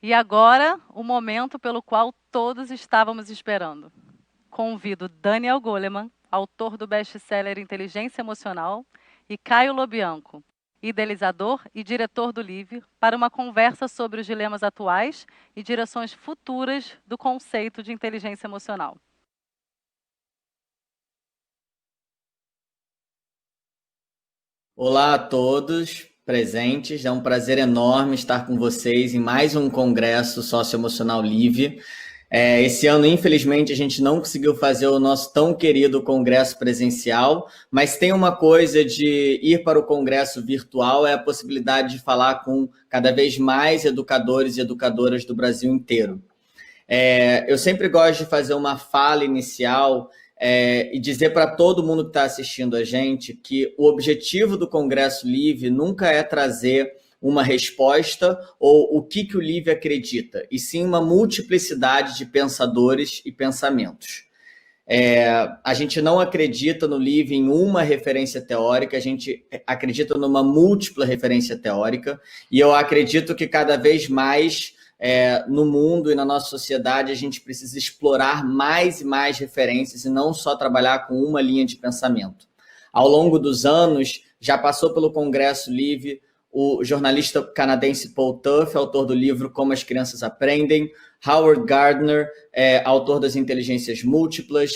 E agora, o momento pelo qual todos estávamos esperando. Convido Daniel Goleman, autor do best-seller Inteligência Emocional, e Caio Lobianco, idealizador e diretor do LIV, para uma conversa sobre os dilemas atuais e direções futuras do conceito de inteligência emocional. Olá a todos presentes, é um prazer enorme estar com vocês em mais um Congresso Socioemocional LIV. Esse ano, infelizmente, a gente não conseguiu fazer o nosso tão querido congresso presencial, mas tem uma coisa de ir para o congresso virtual, é a possibilidade de falar com cada vez mais educadores e educadoras do Brasil inteiro. Eu sempre gosto de fazer uma fala inicial e dizer para todo mundo que está assistindo a gente que o objetivo do Congresso LIV nunca é trazer uma resposta ou o que o LIV acredita, e sim uma multiplicidade de pensadores e pensamentos. A gente não acredita no LIV em uma referência teórica, a gente acredita numa múltipla referência teórica, e eu acredito que cada vez mais no mundo e na nossa sociedade a gente precisa explorar mais e mais referências e não só trabalhar com uma linha de pensamento. Ao longo dos anos, já passou pelo Congresso LIV o jornalista canadense Paul Tough, autor do livro Como as Crianças Aprendem, Howard Gardner, autor das Inteligências Múltiplas,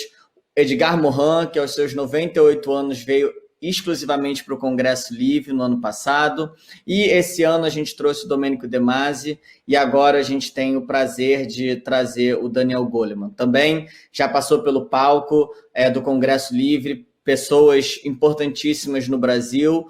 Edgar Morin, que aos seus 98 anos veio exclusivamente para o Congresso LIV no ano passado, e esse ano a gente trouxe o Domênico De Masi, e agora a gente tem o prazer de trazer o Daniel Goleman. Também já passou pelo palco do Congresso LIV pessoas importantíssimas no Brasil,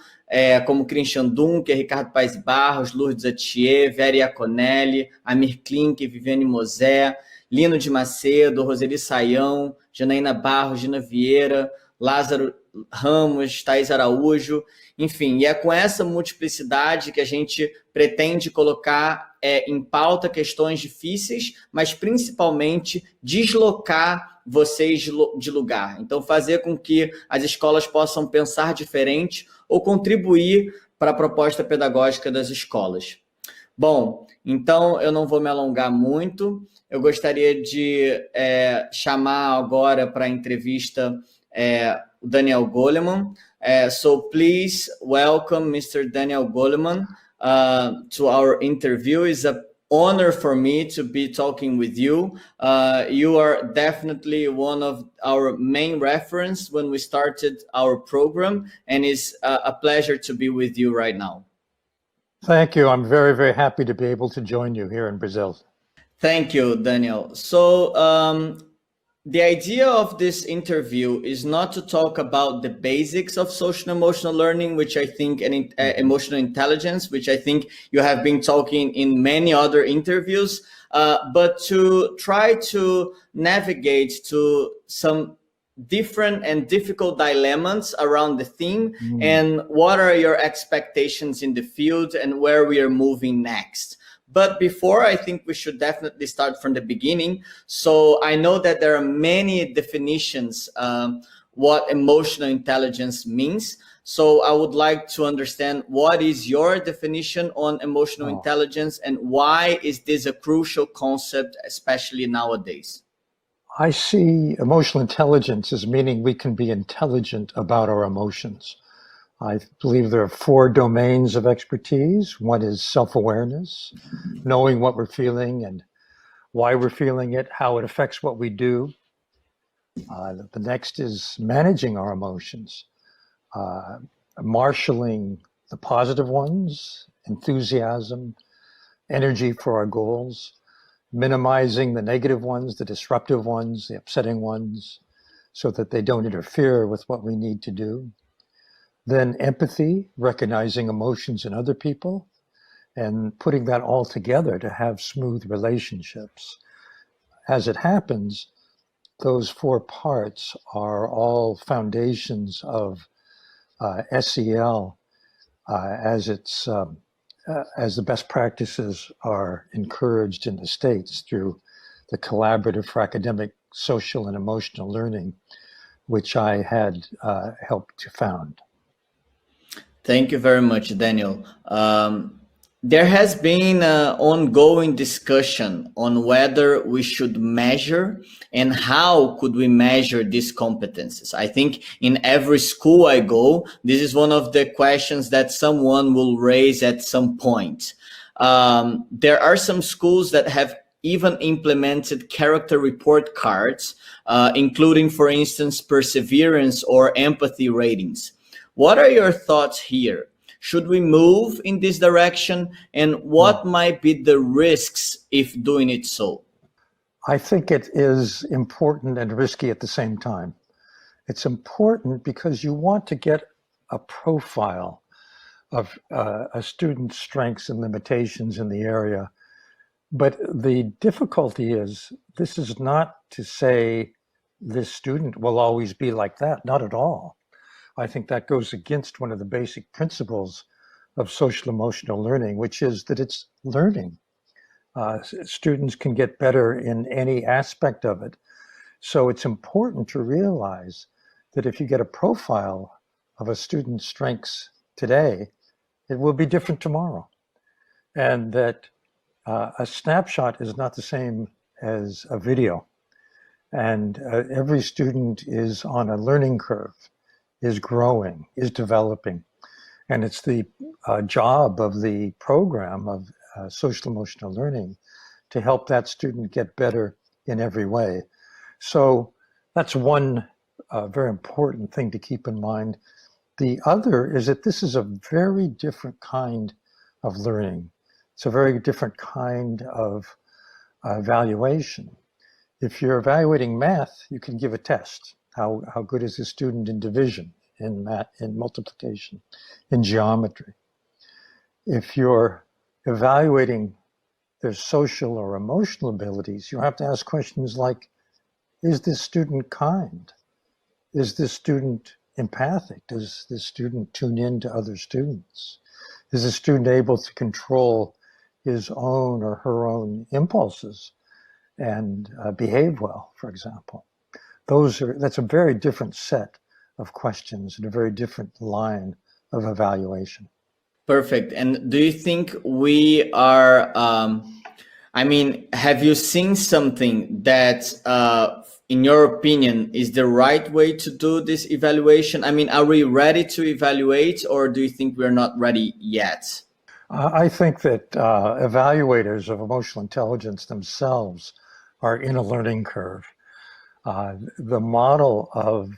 como Christian Dunker, Ricardo Paes Barros, Lourdes Atier, Vera Iaconelli, Amir Klink, Viviane Mosé, Lino de Macedo, Roseli Saião, Janaína Barros, Gina Vieira, Lázaro Ramos, Thaís Araújo, enfim, e é com essa multiplicidade que a gente pretende colocar em pauta questões difíceis, mas principalmente deslocar vocês de lugar. Então, fazer com que as escolas possam pensar diferente ou contribuir para a proposta pedagógica das escolas. Bom, então eu não vou me alongar muito. Eu gostaria de chamar agora para a entrevista o Daniel Goleman. So please welcome Mr. Daniel Goleman to our interview. It's an honor for me to be talking with you. You are definitely one of our main reference when we started our program, and it's a pleasure to be with you right now. Thank you. I'm very, very happy to be able to join you here in Brazil. Thank you, Daniel. So the idea of this interview is not to talk about the basics of social and emotional learning, which I think, and emotional intelligence, which I think you have been talking in many other interviews, but to try to navigate to some different and difficult dilemmas around the theme, and what are your expectations in the field and where we are moving next. But before, I think we should definitely start from the beginning. So I know that there are many definitions what emotional intelligence means. So I would like to understand, what is your definition on emotional intelligence, and why is this a crucial concept, especially nowadays? I see emotional intelligence as meaning we can be intelligent about our emotions. I believe there are 4 domains of expertise. One is self-awareness, knowing what we're feeling and why we're feeling it, how it affects what we do. The next is managing our emotions, marshaling the positive ones, enthusiasm, energy for our goals, minimizing the negative ones, the disruptive ones, the upsetting ones, so that they don't interfere with what we need to do. Then empathy, recognizing emotions in other people, and putting that all together to have smooth relationships. As it happens, those 4 parts are all foundations of SEL as the best practices are encouraged in the States through the Collaborative for Academic, Social, and Emotional Learning, which I had helped to found. Thank you very much, Daniel. There has been an ongoing discussion on whether we should measure and how could we measure these competencies. I think in every school I go, this is one of the questions that someone will raise at some point. There are some schools that have even implemented character report cards, including, for instance, perseverance or empathy ratings. What are your thoughts here? Should we move in this direction? And what might be the risks if doing it so? I think it is important and risky at the same time. It's important because you want to get a profile of a student's strengths and limitations in the area. But the difficulty is, this is not to say this student will always be like that, not at all. I think that goes against one of the basic principles of social emotional learning, which is that it's learning. Students can get better in any aspect of it. So it's important to realize that if you get a profile of a student's strengths today, it will be different tomorrow. And that a snapshot is not the same as a video. And every student is on a learning curve, is growing, is developing. And it's the job of the program of social emotional learning to help that student get better in every way. So that's one very important thing to keep in mind. The other is that this is a very different kind of learning. It's a very different kind of evaluation. If you're evaluating math, you can give a test. How good is the student in division, in math, in multiplication, in geometry? If you're evaluating their social or emotional abilities, you have to ask questions like, is this student kind? Is this student empathic? Does this student tune in to other students? Is the student able to control his own or her own impulses and behave well, for example? That's a very different set of questions and a very different line of evaluation. Perfect. And do you think we are, have you seen something that, in your opinion, is the right way to do this evaluation? Are we ready to evaluate, or do you think we're not ready yet? I think that evaluators of emotional intelligence themselves are in a learning curve. The model of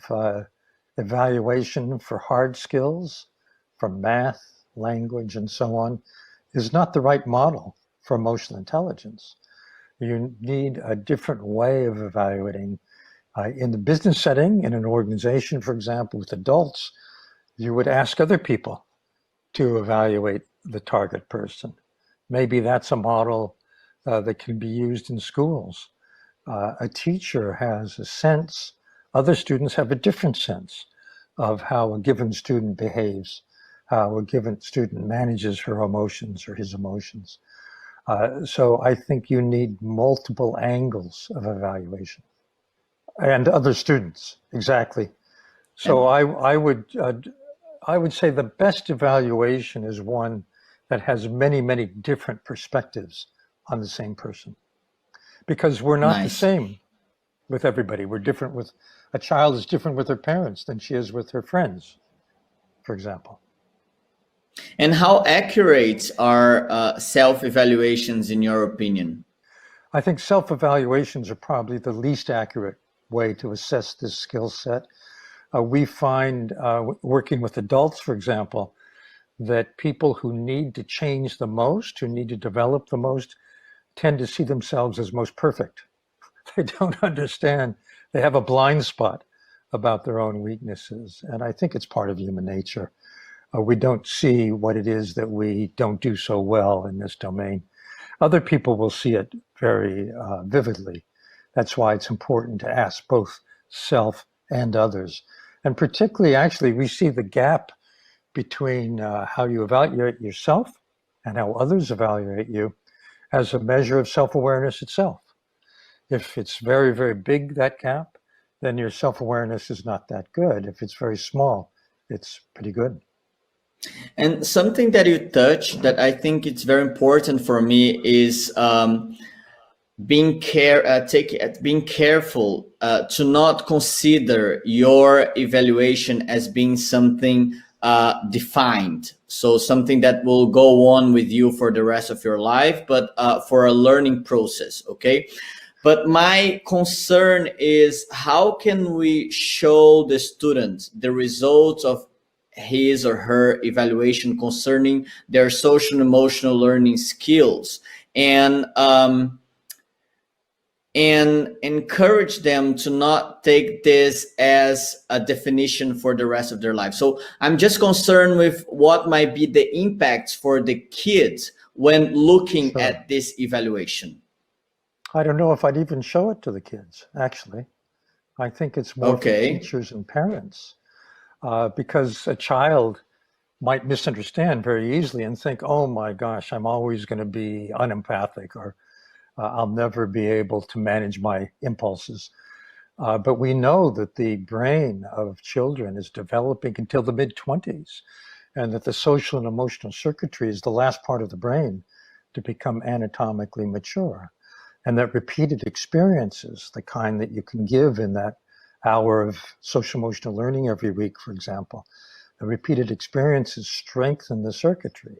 evaluation for hard skills, for math, language, and so on, is not the right model for emotional intelligence. You need a different way of evaluating. In the business setting, in an organization, for example, with adults, you would ask other people to evaluate the target person. Maybe that's a model that can be used in schools. A teacher has a sense, other students have a different sense of how a given student behaves, how a given student manages her emotions or his emotions. So I think you need multiple angles of evaluation. And other students, exactly. So I would say the best evaluation is one that has many, many different perspectives on the same person. Because we're not the same with everybody. We're different with, a child is different with her parents than she is with her friends, for example. And how accurate are self-evaluations in your opinion? I think self-evaluations are probably the least accurate way to assess this skill set. We find, working with adults, for example, that people who need to change the most, who need to develop the most, tend to see themselves as most perfect. They don't understand. They have a blind spot about their own weaknesses. And I think it's part of human nature. We don't see what it is that we don't do so well in this domain. Other people will see it very vividly. That's why it's important to ask both self and others. And particularly, actually, we see the gap between how you evaluate yourself and how others evaluate you as a measure of self-awareness itself. If it's very, very big, that gap, then your self-awareness is not that good. If it's very small, it's pretty good. And something that you touch that I think it's very important for me is being careful to not consider your evaluation as being something defined. So something that will go on with you for the rest of your life, but for a learning process, okay? But my concern is how can we show the student the results of his or her evaluation concerning their social and emotional learning skills, and encourage them to not take this as a definition for the rest of their life. So I'm just concerned with what might be the impacts for the kids when looking Sure. at this evaluation. I don't know if I'd even show it to the kids, actually. I think it's more for Okay. teachers and parents, because a child might misunderstand very easily and think, oh my gosh, I'm always going to be unempathic, or I'll never be able to manage my impulses. But we know that the brain of children is developing until the mid-20s, and that the social and emotional circuitry is the last part of the brain to become anatomically mature. And that repeated experiences, the kind that you can give in that hour of social emotional learning every week, for example, the repeated experiences strengthen the circuitry.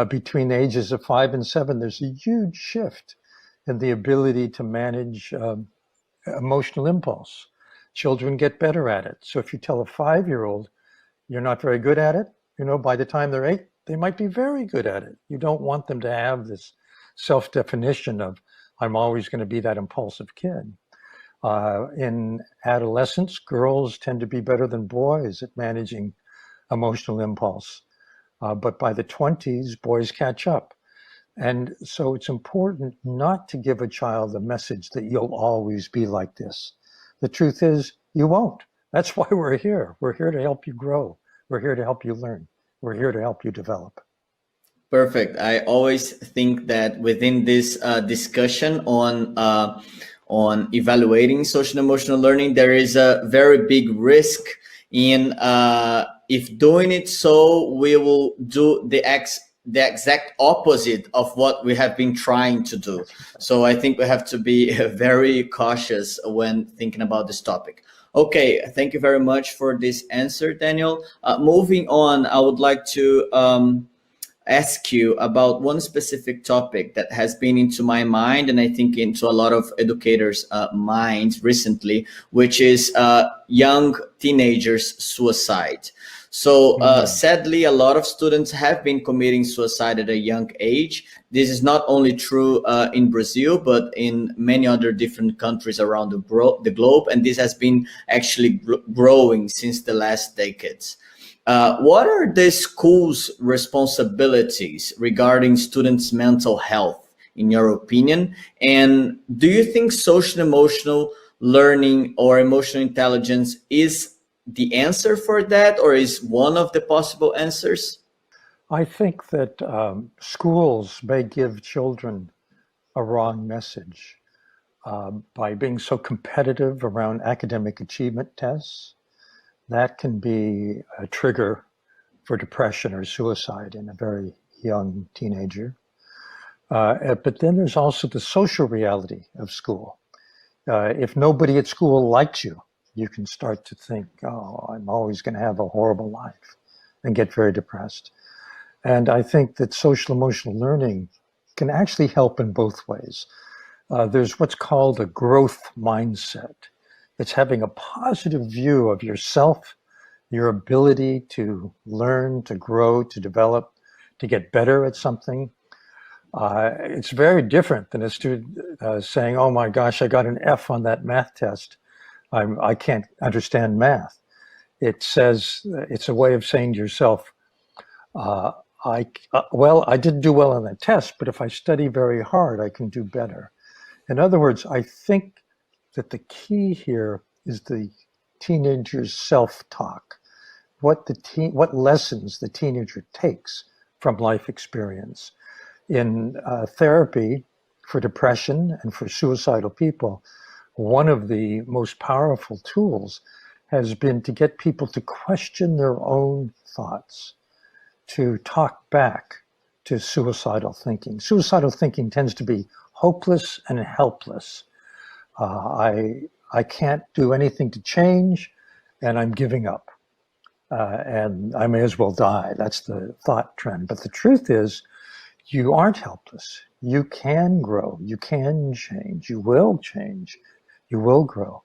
Between the ages of 5 and 7, there's a huge shift in the ability to manage emotional impulse. Children get better at it. So if you tell a 5-year-old you're not very good at it, by the time they're 8, they might be very good at it. You don't want them to have this self-definition of, I'm always going to be that impulsive kid. In adolescence, girls tend to be better than boys at managing emotional impulse. But by the 20s, boys catch up. And so it's important not to give a child the message that you'll always be like this. The truth is, you won't. That's why we're here. We're here to help you grow. We're here to help you learn. We're here to help you develop. Perfect. I always think that within this discussion on evaluating social and emotional learning, there is a very big risk in if doing it so, we will do the exact opposite of what we have been trying to do. So I think we have to be very cautious when thinking about this topic. Okay, thank you very much for this answer, Daniel. Moving on, I would like to ask you about one specific topic that has been into my mind, and I think into a lot of educators' minds recently, which is young teenagers' suicide. So sadly, a lot of students have been committing suicide at a young age. This is not only true in Brazil, but in many other different countries around the globe. And this has been actually growing since the last decades. What are the school's responsibilities regarding students' mental health, in your opinion? And do you think social emotional learning or emotional intelligence is the answer for that, or is one of the possible answers? I think that schools may give children a wrong message by being so competitive around academic achievement tests. That can be a trigger for depression or suicide in a very young teenager. But then there's also the social reality of school. If nobody at school likes you, you can start to think, oh, I'm always going to have a horrible life, and get very depressed. And I think that social emotional learning can actually help in both ways. There's what's called a growth mindset. It's having a positive view of yourself, your ability to learn, to grow, to develop, to get better at something. It's very different than a student saying, oh my gosh, I got an F on that math test. I can't understand math. It says, it's a way of saying to yourself, I didn't do well on that test, but if I study very hard, I can do better. In other words, I think that the key here is the teenager's self-talk, what lessons the teenager takes from life experience. In therapy for depression and for suicidal people, one of the most powerful tools has been to get people to question their own thoughts. to talk back to suicidal thinking. Suicidal thinking tends to be hopeless and helpless. I can't do anything to change, and I'm giving up. And I may as well die. That's the thought trend. But the truth is, you aren't helpless. You can grow. You can change. You will change. You will grow.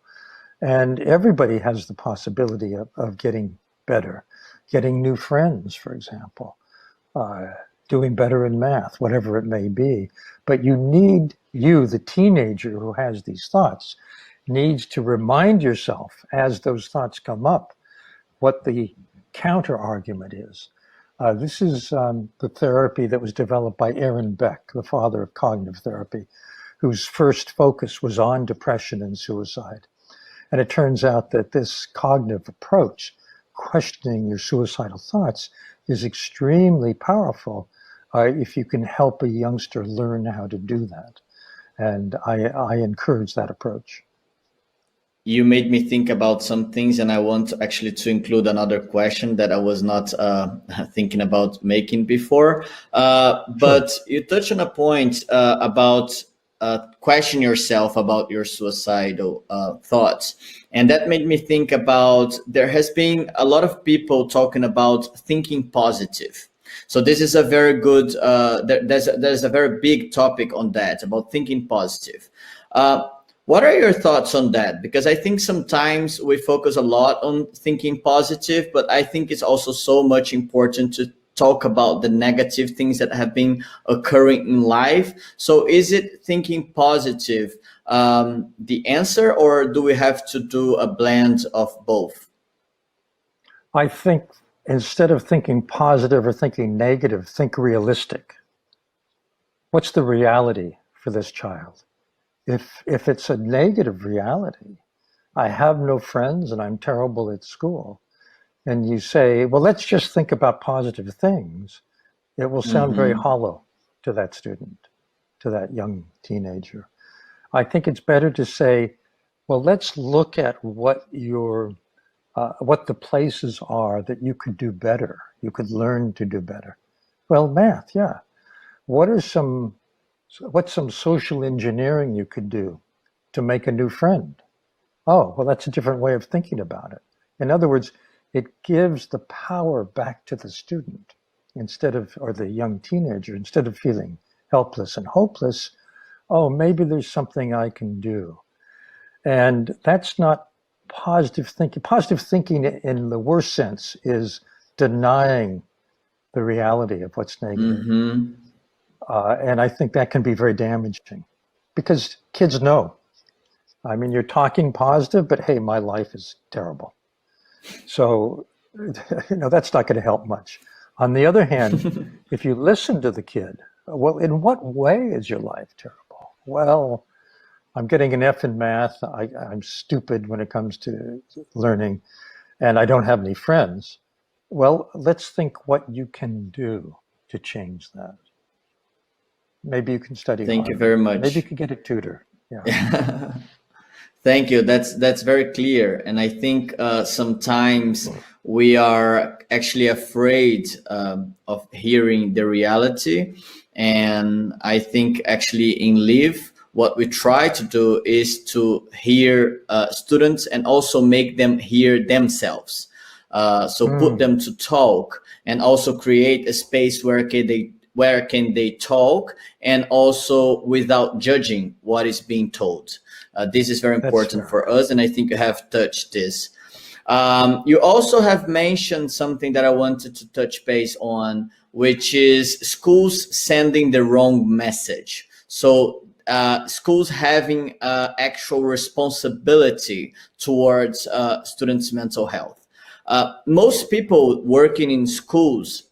And everybody has the possibility of getting better, getting new friends, for example, doing better in math, whatever it may be. But you, the teenager who has these thoughts, needs to remind yourself as those thoughts come up what the counter argument is. This is the therapy that was developed by Aaron Beck, the father of cognitive therapy, whose first focus was on depression and suicide. And it turns out that this cognitive approach, questioning your suicidal thoughts, is extremely powerful if you can help a youngster learn how to do that. And I encourage that approach. You made me think about some things, and I want actually to include another question that I was not thinking about making before. But sure. You touched on a point about question yourself about your suicidal thoughts. And that made me think about, there has been a lot of people talking about thinking positive. So this is a very good, there's a very big topic on that, about thinking positive. What are your thoughts on that? Because I think sometimes we focus a lot on thinking positive, but I think it's also so much important to talk about the negative things that have been occurring in life. So is it thinking positive the answer, or do we have to do a blend of both? I think instead of thinking positive or thinking negative, think realistic. What's the reality for this child? If it's a negative reality, I have no friends and I'm terrible at school, and you say, well, let's just think about positive things, it will sound very hollow to that student, to that young teenager. I think it's better to say, well, let's look at what the places are that you could do better, you could learn to do better. Well, math, yeah. What's some social engineering you could do to make a new friend? Oh, well, that's a different way of thinking about it. In other words, it gives the power back to the student or the young teenager, instead of feeling helpless and hopeless. Oh, maybe there's something I can do. And that's not positive thinking. Positive thinking in the worst sense is denying the reality of what's negative. And I think that can be very damaging, because kids know. I mean, you're talking positive, but hey, my life is terrible. So, that's not going to help much. On the other hand, if you listen to the kid, well, in what way is your life terrible? Well, I'm getting an F in math. I'm stupid when it comes to learning, and I don't have any friends. Well, let's think what you can do to change that. Maybe you can study Thank hard. you very much. Maybe you can get a tutor. Yeah. Thank you. That's very clear. And I think sometimes we are actually afraid of hearing the reality. And I think actually in LIV, what we try to do is to hear students and also make them hear themselves. So put them to talk, and also create a space where can they talk, and also without judging what is being told. This is very important for us, and I think you have touched this. You also have mentioned something that I wanted to touch base on, which is schools sending the wrong message. So schools having actual responsibility towards students' mental health. Most people working in schools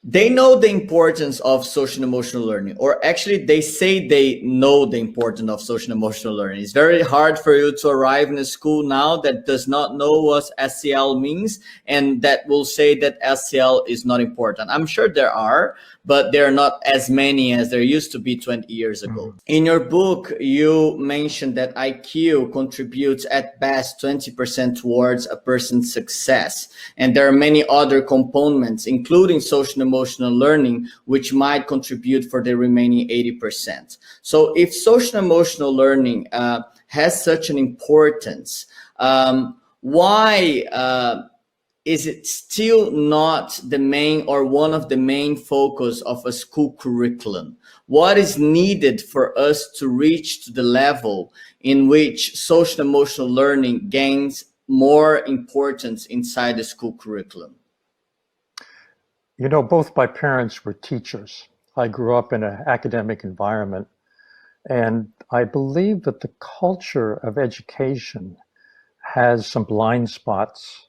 They know the importance of social and emotional learning, or actually they say they know the importance of social and emotional learning. It's very hard for you to arrive in a school now that does not know what SEL means and that will say that SEL is not important. I'm sure there are, but there are not as many as there used to be 20 years ago. Mm-hmm. In your book, you mentioned that IQ contributes at best 20% towards a person's success. And there are many other components, including social and emotional learning, which might contribute for the remaining 80%. So if social and emotional learning has such an importance, why is it still not the main or one of the main focus of a school curriculum? What is needed for us to reach to the level in which social and emotional learning gains more importance inside the school curriculum? You know, both my parents were teachers. I grew up in an academic environment, and I believe that the culture of education has some blind spots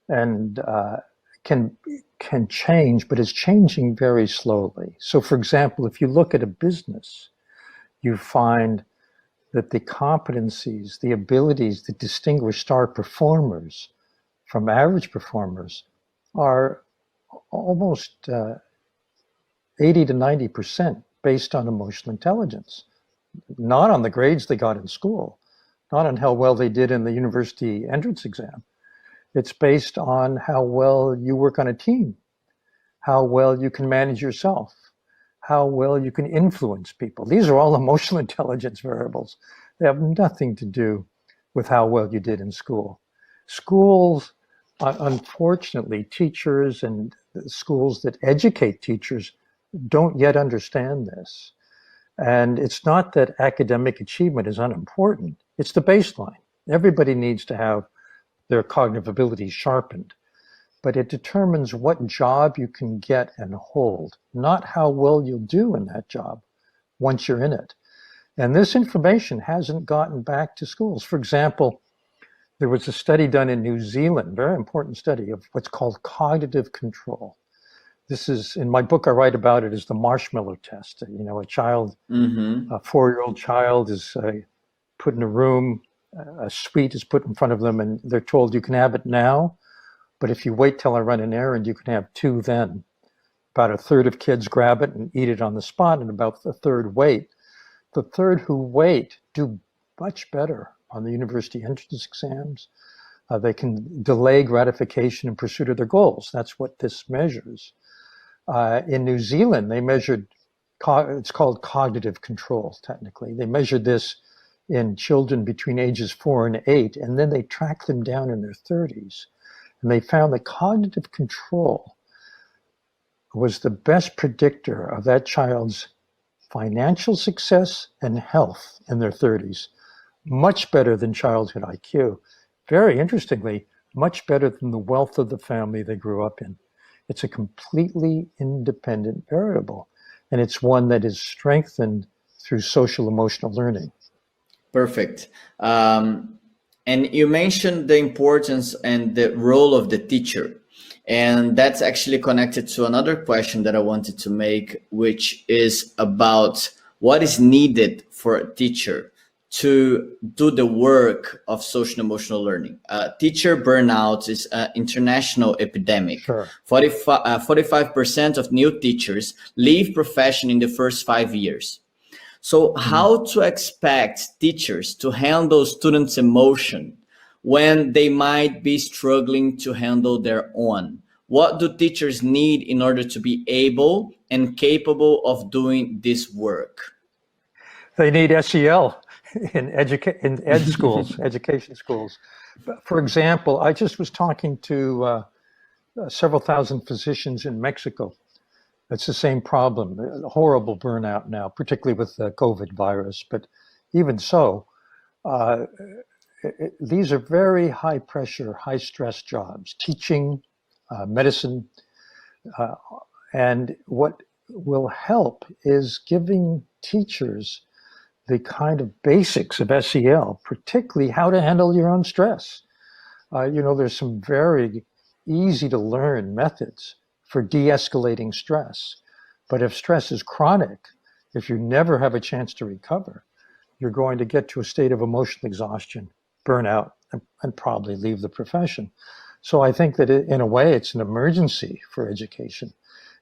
and can change, but is changing very slowly. So, for example, if you look at a business, you find that the competencies, the abilities that distinguish star performers from average performers are almost 80 to 90% based on emotional intelligence, not on the grades they got in school, not on how well they did in the university entrance exam. It's based on how well you work on a team, how well you can manage yourself, how well you can influence people. These are all emotional intelligence variables. They have nothing to do with how well you did in school. Schools, unfortunately, teachers and schools that educate teachers don't yet understand this. And it's not that academic achievement is unimportant. It's the baseline. Everybody needs to have their cognitive abilities sharpened, but it determines what job you can get and hold, not how well you'll do in that job once you're in it. And this information hasn't gotten back to schools. For example, there was a study done in New Zealand, very important study, of what's called cognitive control. This is, in my book, I write about it as the marshmallow test. You know, a child, a 4-year-old child is put in a room, a sweet is put in front of them, and they're told you can have it now, but if you wait till I run an errand, you can have 2 then. About a third of kids grab it and eat it on the spot, and about a third wait. The third who wait do much better on the university entrance exams. They can delay gratification in pursuit of their goals. That's what this measures. In New Zealand, they measured, it's called cognitive control, technically. They measured this in children between ages 4 and 8, and then they tracked them down in their 30s. And they found that cognitive control was the best predictor of that child's financial success and health in their 30s, much better than childhood IQ. Very interestingly, much better than the wealth of the family they grew up in. It's a completely independent variable, and it's one that is strengthened through social emotional learning. Perfect. And you mentioned the importance and the role of the teacher. And that's actually connected to another question that I wanted to make, which is about what is needed for a teacher to do the work of social and emotional learning. Teacher burnout is an international epidemic. Sure. 45% of new teachers leave profession in the first 5 years. So how to expect teachers to handle students' emotion when they might be struggling to handle their own? What do teachers need in order to be able and capable of doing this work? They need SEL in ed schools, education schools. For example, I just was talking to several thousand physicians in Mexico. It's the same problem, horrible burnout now, particularly with the COVID virus. But even so, these are very high pressure, high stress jobs, teaching, medicine. And what will help is giving teachers the kind of basics of SEL, particularly how to handle your own stress. There's some very easy to learn methods for de-escalating stress. But if stress is chronic, if you never have a chance to recover, you're going to get to a state of emotional exhaustion, burnout, and probably leave the profession. So I think that in a way, it's an emergency for education.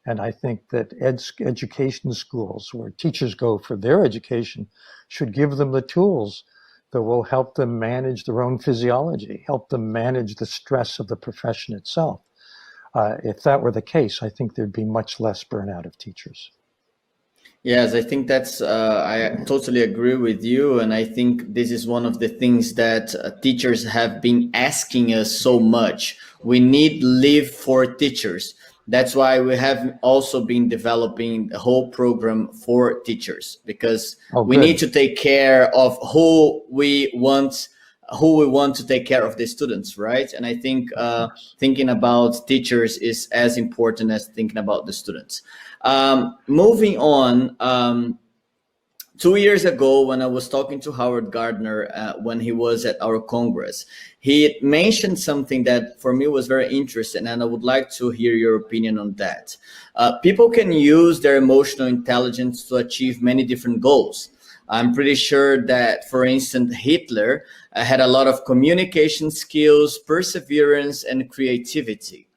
And I think that education schools, where teachers go for their education, should give them the tools that will help them manage their own physiology, help them manage the stress of the profession itself. If that were the case, I think there'd be much less burnout of teachers. Yes, I think I totally agree with you. And I think this is one of the things that teachers have been asking us so much. We need LIV for teachers. That's why we have also been developing a whole program for teachers, because we need to take care of who we want to take care of the students, right? And I think thinking about teachers is as important as thinking about the students. Moving on, 2 years ago, when I was talking to Howard Gardner, when he was at our Congress, he mentioned something that for me was very interesting, and I would like to hear your opinion on that. People can use their emotional intelligence to achieve many different goals. I'm pretty sure that, for instance, Hitler had a lot of communication skills, perseverance, and creativity.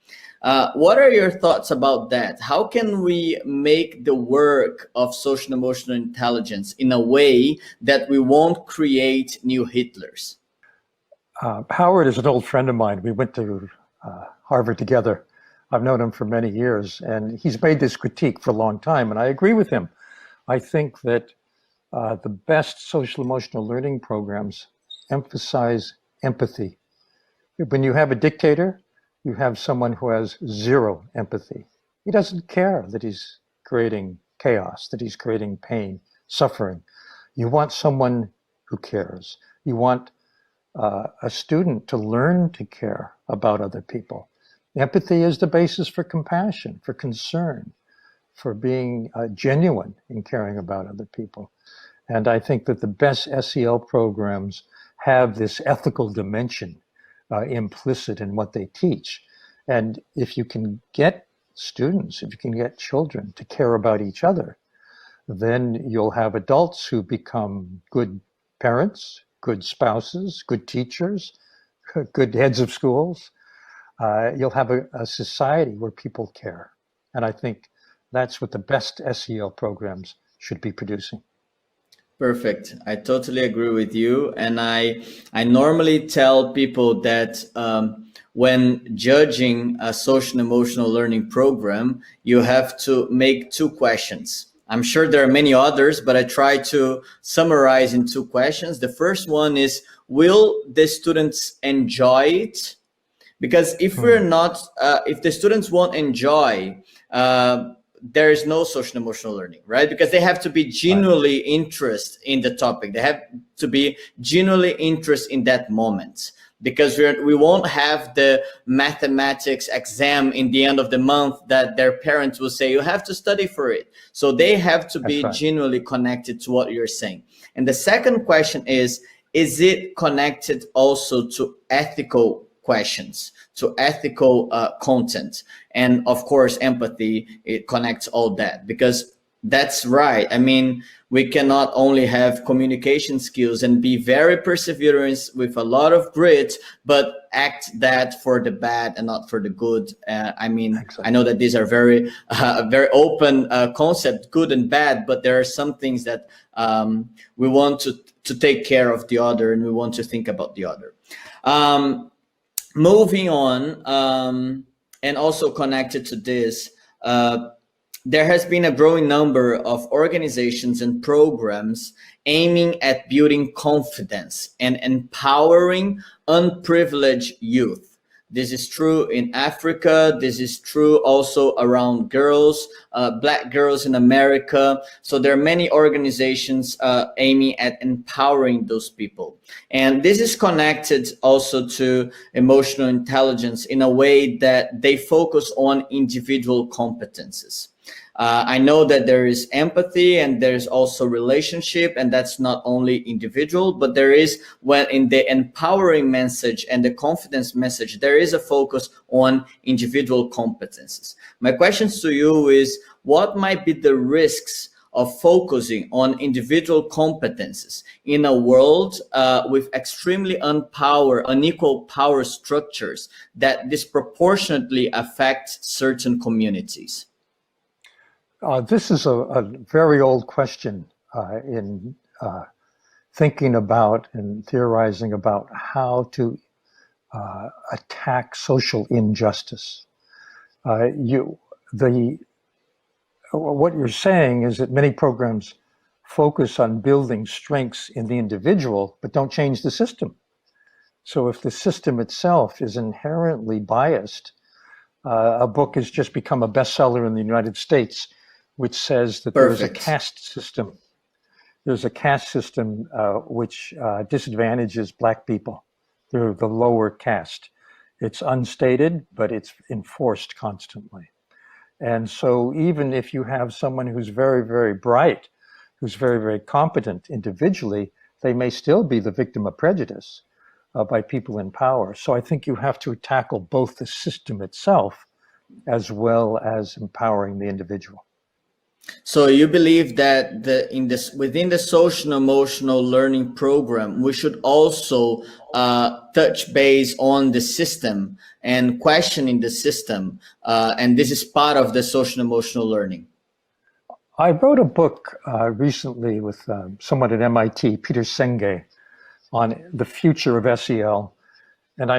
What are your thoughts about that? How can we make the work of social and emotional intelligence in a way that we won't create new Hitlers? Howard is an old friend of mine. We went to Harvard together. I've known him for many years, and he's made this critique for a long time, and I agree with him. I think that the best social emotional learning programs emphasize empathy. When you have a dictator, you have someone who has zero empathy. He doesn't care that he's creating chaos, that he's creating pain, suffering. You want someone who cares. You want a student to learn to care about other people. Empathy is the basis for compassion, for concern, for being genuine in caring about other people. And I think that the best SEL programs have this ethical dimension implicit in what they teach. And if you can get students, if you can get children to care about each other, then you'll have adults who become good parents, good spouses, good teachers, good heads of schools. You'll have a society where people care. And I think that's what the best SEL programs should be producing. Perfect. I totally agree with you. And I normally tell people that when judging a social and emotional learning program, you have to make two questions. I'm sure there are many others, but I try to summarize in two questions. The first one is, will the students enjoy it? Because if we're not, if the students won't enjoy, there is no social and emotional learning, right? Because they have to be genuinely interested in the topic. They have to be genuinely interested in that moment, because we won't have the mathematics exam in the end of the month that their parents will say, you have to study for it. So they have to be genuinely connected to what you're saying. And the second question is it connected also to ethical questions, to ethical content? And of course, empathy, it connects all that, because that's right. I mean, we cannot only have communication skills and be very perseverance with a lot of grit, but act that for the bad and not for the good. I mean, I know that these are very open concept, good and bad, but there are some things that we want to take care of the other, and we want to think about the other. Moving on, and also connected to this, there has been a growing number of organizations and programs aiming at building confidence and empowering unprivileged youth. This is true in Africa. This is true also around girls, Black girls in America. So there are many organizations aiming at empowering those people. And this is connected also to emotional intelligence in a way that they focus on individual competences. I know that there is empathy and there's also relationship, and that's not only individual, but there is, when in the empowering message and the confidence message, there is a focus on individual competences. My questions to you is, what might be the risks of focusing on individual competences in a world with extremely unequal power structures that disproportionately affect certain communities? This is a very old question in thinking about and theorizing about how to attack social injustice. What you're saying is that many programs focus on building strengths in the individual, but don't change the system. So if the system itself is inherently biased, a book has just become a bestseller in the United States, which says that there is a caste system. There's a caste system which disadvantages Black people. They're the lower caste. It's unstated, but it's enforced constantly. And so even if you have someone who's very, very bright, who's very, very competent individually, they may still be the victim of prejudice by people in power. So I think you have to tackle both the system itself as well as empowering the individual. So you believe that within the social emotional learning program, we should also touch base on the system and questioning the system, and this is part of the social emotional learning. I wrote a book recently with someone at MIT, Peter Senge, on the future of SEL, and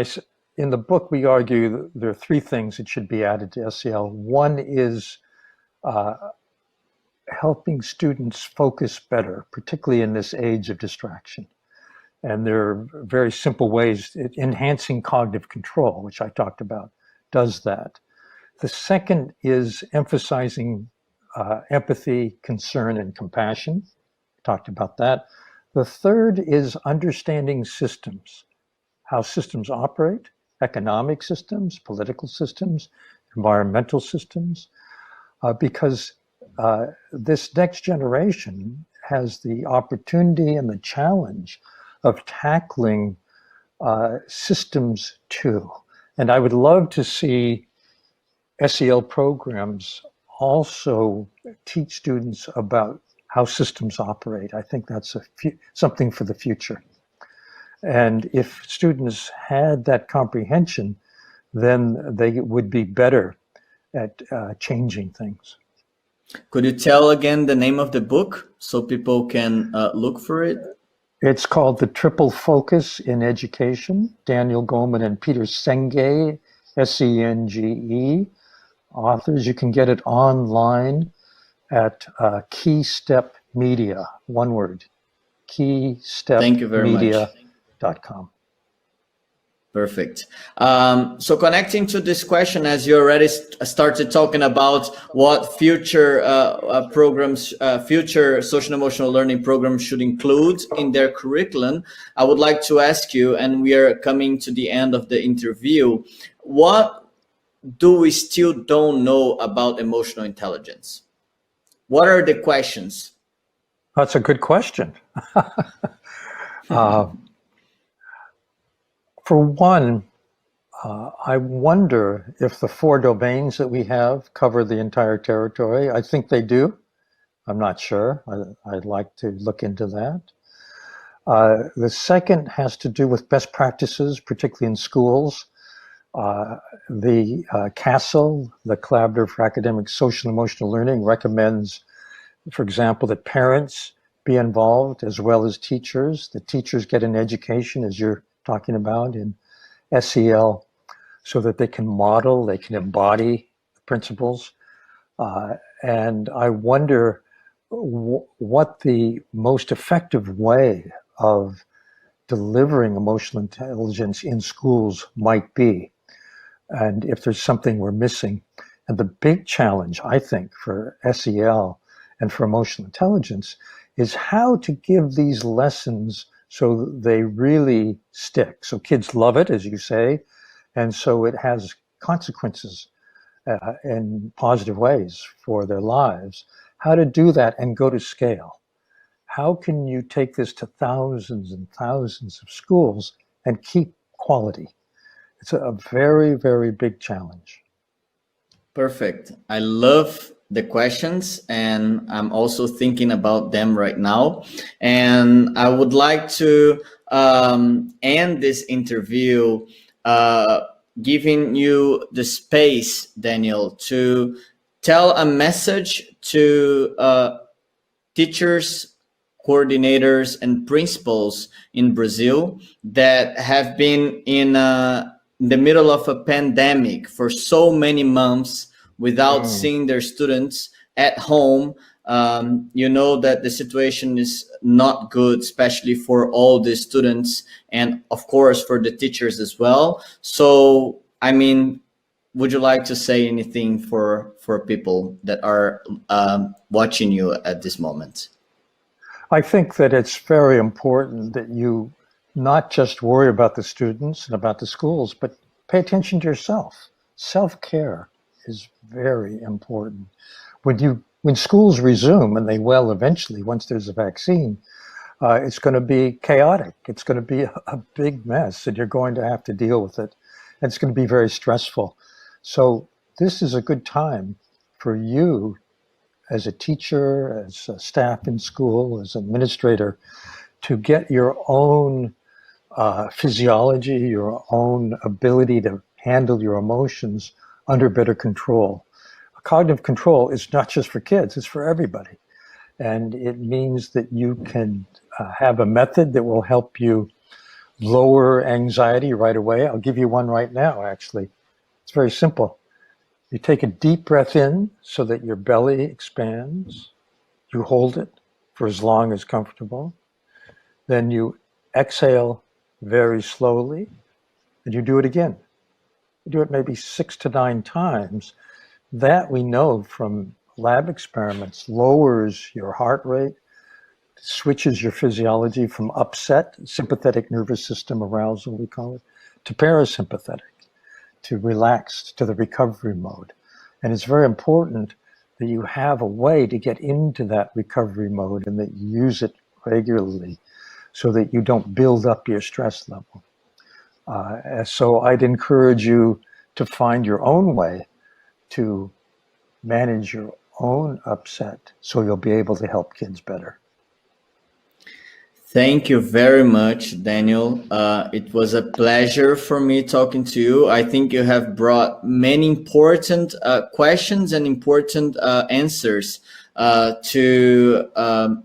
in the book we argue there are three things that should be added to SEL. One is helping students focus better, particularly in this age of distraction. And there are very simple ways. Enhancing cognitive control, which I talked about, does that. The second is emphasizing empathy, concern, and compassion. Talked about that. The third is understanding systems, how systems operate, economic systems, political systems, environmental systems, because this next generation has the opportunity and the challenge of tackling systems too. And I would love to see SEL programs also teach students about how systems operate. I think that's something for the future. And if students had that comprehension, then they would be better at changing things. Could you tell again the name of the book so people can look for it? It's called The Triple Focus in Education, Daniel Goleman and Peter Senge, S-E-N-G-E, authors. You can get it online at Key Step Media, one word, keystepmedia.com. Perfect. So connecting to this question, as you already started talking about what future programs, future social emotional learning programs should include in their curriculum, I would like to ask you, and we are coming to the end of the interview, what do we still don't know about emotional intelligence? What are the questions? That's a good question. For one, I wonder if the 4 domains that we have cover the entire territory. I think they do. I'm not sure. I'd like to look into that. The second has to do with best practices, particularly in schools. The CASEL, the Collaborative for Academic Social and Emotional Learning, recommends, for example, that parents be involved as well as teachers. The teachers get an education, as you're talking about, in SEL, so that they can model, they can embody the principles. And I wonder what the most effective way of delivering emotional intelligence in schools might be, and if there's something we're missing. And the big challenge, I think, for SEL and for emotional intelligence is how to give these lessons so they really stick. So kids love it, as you say, and so it has consequences in positive ways for their lives, how to do that and go to scale. How can you take this to thousands and thousands of schools and keep quality? It's a very, very big challenge. Perfect. I love the questions, and I'm also thinking about them right now. And I would like to end this interview giving you the space, Daniel, to tell a message to teachers, coordinators, and principals in Brazil that have been in the middle of a pandemic for so many months without seeing their students at home. You know that the situation is not good, especially for all the students and of course for the teachers as well. So, I mean, would you like to say anything for people that are watching you at this moment? I think that it's very important that you not just worry about the students and about the schools, but pay attention to yourself. Self-care is very important. When schools resume, and they will eventually once there's a vaccine, it's going to be chaotic. It's going to be a big mess, and you're going to have to deal with it. And it's going to be very stressful. So this is a good time for you as a teacher, as a staff in school, as an administrator, to get your own physiology, your own ability to handle your emotions under better control. Cognitive control is not just for kids, it's for everybody. And it means that you can have a method that will help you lower anxiety right away. I'll give you one right now, actually. It's very simple. You take a deep breath in so that your belly expands. You hold it for as long as comfortable. Then you exhale very slowly, and you do it again. You do it maybe 6 to 9 times. That we know from lab experiments lowers your heart rate, switches your physiology from upset, sympathetic nervous system arousal, we call it, to parasympathetic, to relaxed, to the recovery mode. And it's very important that you have a way to get into that recovery mode and that you use it regularly so that you don't build up your stress level. So I'd encourage you to find your own way to manage your own upset so you'll be able to help kids better. Thank you very much, Daniel. It was a pleasure for me talking to you. I think you have brought many important questions and important answers to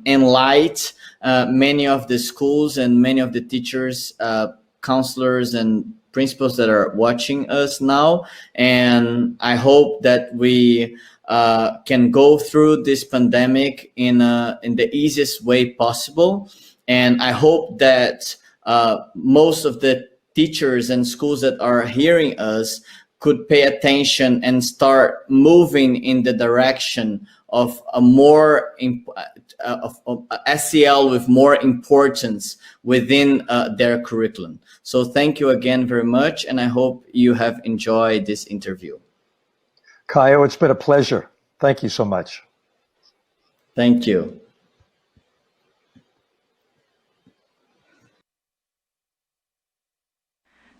enlighten many of the schools and many of the teachers, counselors, and principals that are watching us now. And I hope that we can go through this pandemic in the easiest way possible. And I hope that most of the teachers and schools that are hearing us could pay attention and start moving in the direction of a more of SEL with more importance within their curriculum. So thank you again very much, and I hope you have enjoyed this interview. Caio, it's been a pleasure. Thank you so much. Thank you.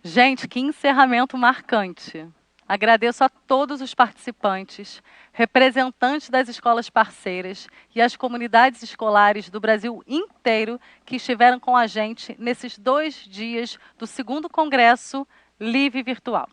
Gente, que encerramento marcante. Agradeço a todos os participantes, representantes das escolas parceiras e as comunidades escolares do Brasil inteiro que estiveram com a gente nesses 2 dias do 2º Congresso LIV Virtual.